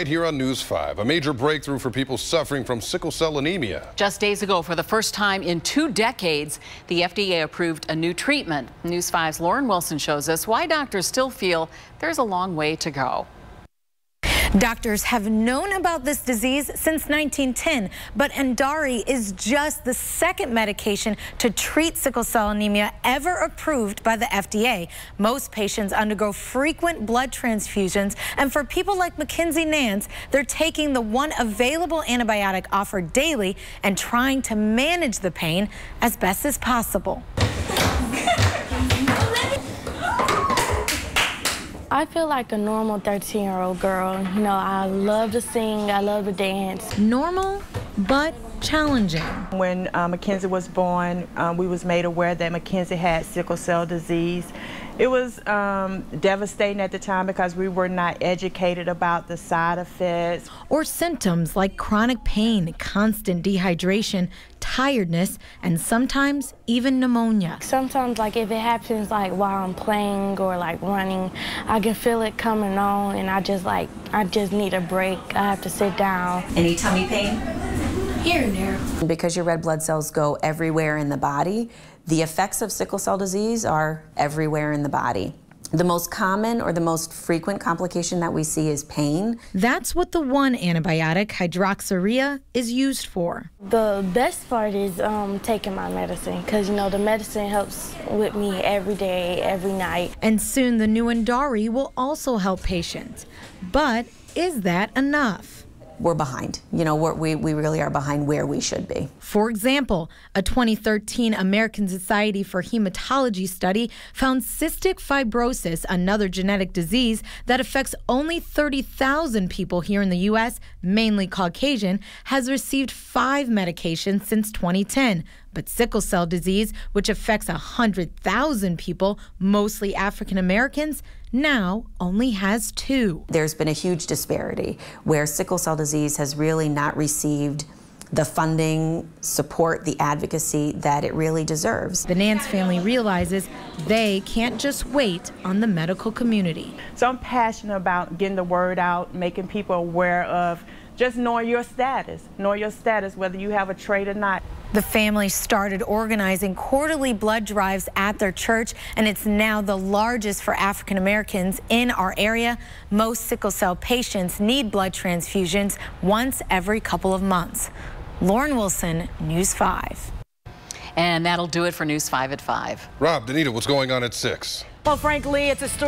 Right here on News 5, a major breakthrough for people suffering from sickle cell anemia. Just days ago, for the first time in 2 decades, the FDA approved a new treatment. News 5's Lauren Wilson shows us why doctors still feel there's a long way to go. Doctors have known about this disease since 1910, but Endari is just the second medication to treat sickle cell anemia ever approved by the FDA. Most patients undergo frequent blood transfusions, and for people like Mackenzie Nance, they're taking the one available antibiotic offered daily and trying to manage the pain as best as possible. I feel like a normal 13-year-old girl. You know, I love to sing, I love to dance. Normal, but challenging. When Mackenzie was born, we was made aware that Mackenzie had sickle cell disease. It was devastating at the time because we were not educated about the side effects. Or symptoms like chronic pain, constant dehydration, tiredness, and sometimes even pneumonia. Sometimes, like, if it happens, like, while I'm playing or, like, running, I can feel it coming on, and I just need a break. I have to sit down. Any tummy pain? Here and there. Because your red blood cells go everywhere in the body, the effects of sickle cell disease are everywhere in the body. The most common or the most frequent complication that we see is pain. That's what the one antibiotic, hydroxyurea, is used for. The best part is taking my medicine, because, you know, the medicine helps with me every day, every night. And soon the new Endari will also help patients. But is that enough? We're behind. You know, we really are behind where we should be. For example, a 2013 American Society for Hematology study found cystic fibrosis, another genetic disease that affects only 30,000 people here in the U.S., mainly Caucasian, has received 5 medications since 2010. But sickle cell disease, which affects 100,000 people, mostly African Americans, now only has 2. There's been a huge disparity where sickle cell disease has really not received the funding, support, the advocacy that it really deserves. The Nance family realizes they can't just wait on the medical community. So I'm passionate about getting the word out, making people aware of just knowing your status, whether you have a trait or not. The family started organizing quarterly blood drives at their church, and it's now the largest for African Americans in our area. Most sickle cell patients need blood transfusions once every couple of months. Lauren Wilson, News 5. And that'll do it for News 5 at 5. Rob, Danita, what's going on at 6? Well, frankly, it's a story.